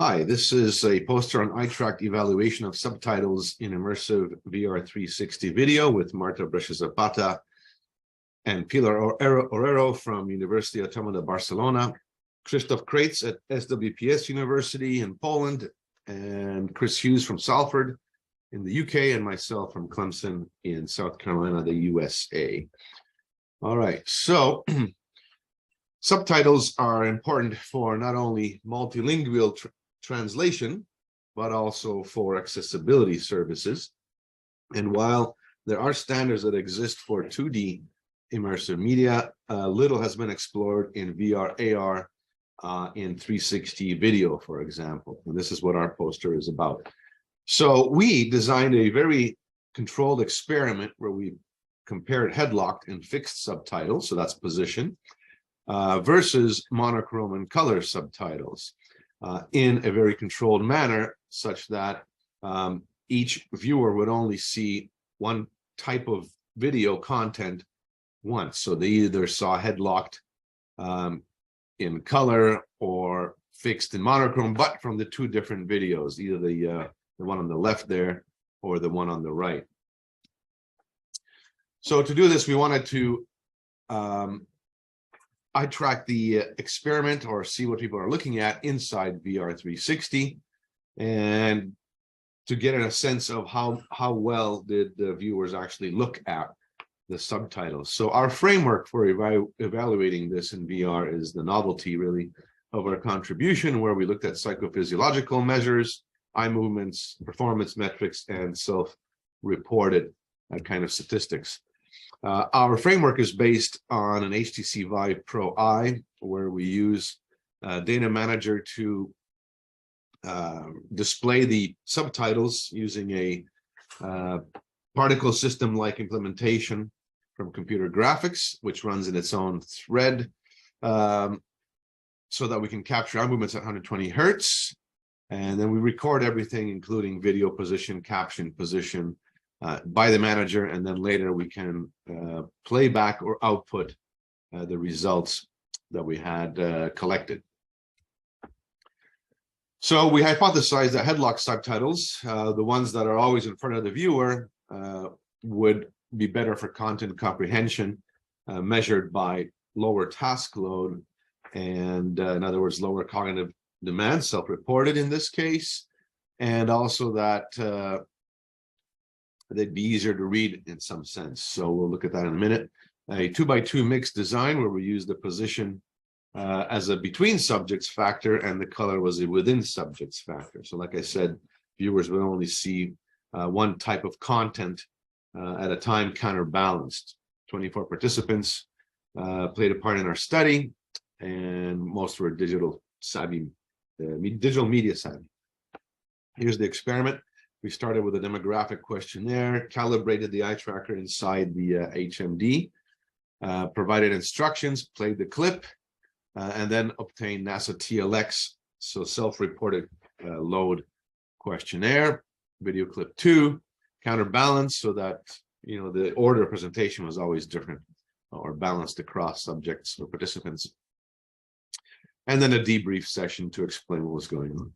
Hi, this is a poster on eye-tracked evaluation of subtitles in immersive VR 360 video with Marta Brescia-Zapata and Pilar Orero from University Autónoma de Barcelona, Christoph Kreitz at SWPS University in Poland, and Chris Hughes from Salford in the UK, and myself from Clemson in South Carolina, the USA. All right, so subtitles are important for not only multilingual translation, but also for accessibility services. And while there are standards that exist for 2D immersive media, little has been explored in VR, AR, in 360 video, for example. And this is what our poster is about. So we designed a very controlled experiment where we compared headlocked and fixed subtitles, so that's position, versus monochrome and color subtitles in a very controlled manner, such that each viewer would only see one type of video content once. So they either saw headlocked in color or fixed in monochrome, but from the two different videos, either the one on the left there or the one on the right. So to do this, we wanted to I track the experiment or see what people are looking at inside VR 360, and to get a sense of how well did the viewers actually look at the subtitles. So our framework for evaluating this in VR is the novelty, really, of our contribution, where we looked at psychophysiological measures, eye movements, performance metrics, and self-reported kind of statistics. Our framework is based on an HTC Vive Pro Eye, where we use Data Manager to display the subtitles using a particle system-like implementation from computer graphics, which runs in its own thread, so that we can capture eye movements at 120 hertz. And then we record everything, including video position, caption position, by the manager, and then later we can play back or output the results that we had collected. So we hypothesized that headlock subtitles, the ones that are always in front of the viewer, would be better for content comprehension, measured by lower task load, and in other words, lower cognitive demand, self-reported in this case, and also that they'd be easier to read in some sense. So we'll look at that in a minute. A 2x2 mixed design where we use the position as a between subjects factor, and the color was a within subjects factor. So like I said, viewers would only see one type of content at a time, counterbalanced. 24 participants played a part in our study, and most were digital savvy, digital media savvy. Here's the experiment. We started with a demographic questionnaire, calibrated the eye tracker inside the HMD, provided instructions, played the clip, and then obtained NASA TLX, so self-reported load questionnaire, video clip 2, counterbalance, so that the order of presentation was always different or balanced across subjects or participants, and then a debrief session to explain what was going on.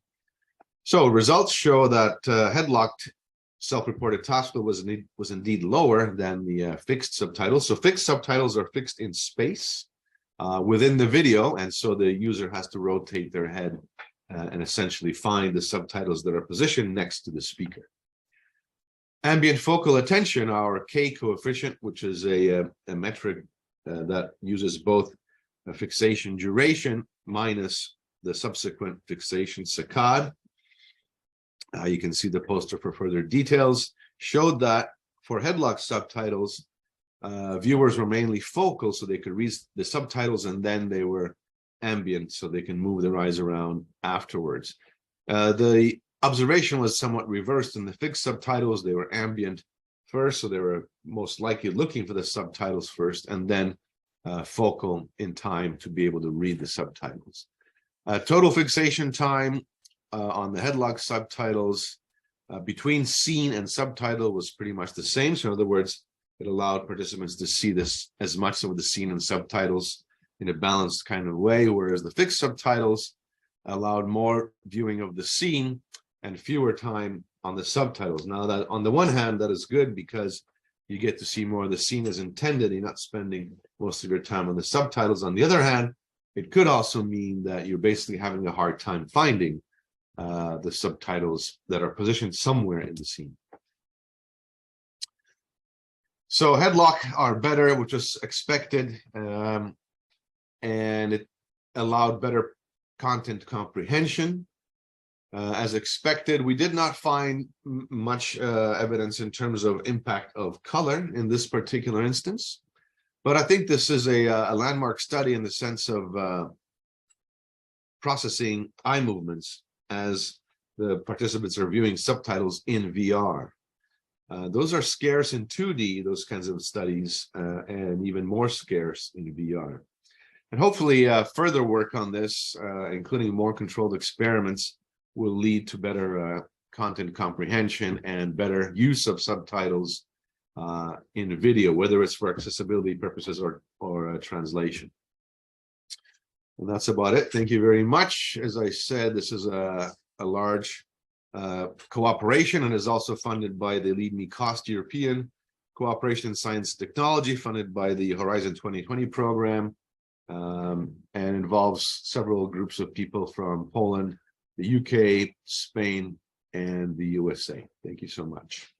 So results show that headlocked self-reported task load was indeed lower than the fixed subtitles. So fixed subtitles are fixed in space within the video, and so the user has to rotate their head and essentially find the subtitles that are positioned next to the speaker. Ambient focal attention, our K coefficient, which is a metric that uses both a fixation duration minus the subsequent fixation saccade. You can see the poster for further details, showed that for headlock subtitles, viewers were mainly focal, so they could read the subtitles, and then they were ambient, so they can move their eyes around afterwards. The observation was somewhat reversed. In the fixed subtitles, they were ambient first, so they were most likely looking for the subtitles first, and then focal in time to be able to read the subtitles. Total fixation time on the headlock subtitles between scene and subtitle was pretty much the same. So in other words, it allowed participants to see this as much of the scene and subtitles in a balanced kind of way, whereas the fixed subtitles allowed more viewing of the scene and fewer time on the subtitles. Now, that on the one hand, that is good because you get to see more of the scene as intended. You're not spending most of your time on the subtitles. On the other hand, it could also mean that you're basically having a hard time finding the subtitles that are positioned somewhere in the scene. So headlock are better, which was expected, and it allowed better content comprehension. As expected, we did not find much evidence in terms of impact of color in this particular instance, but I think this is a landmark study in the sense of processing eye movements as the participants are viewing subtitles in VR. Those are scarce in 2D, those kinds of studies, and even more scarce in VR. And hopefully further work on this, including more controlled experiments, will lead to better content comprehension and better use of subtitles in video, whether it's for accessibility purposes or translation. And that's about it. Thank you very much. As I said, this is a large cooperation and is also funded by the Lead Me Cost European Cooperation in Science and Technology, funded by the Horizon 2020 program, and involves several groups of people from Poland, the UK, Spain, and the USA. Thank you so much.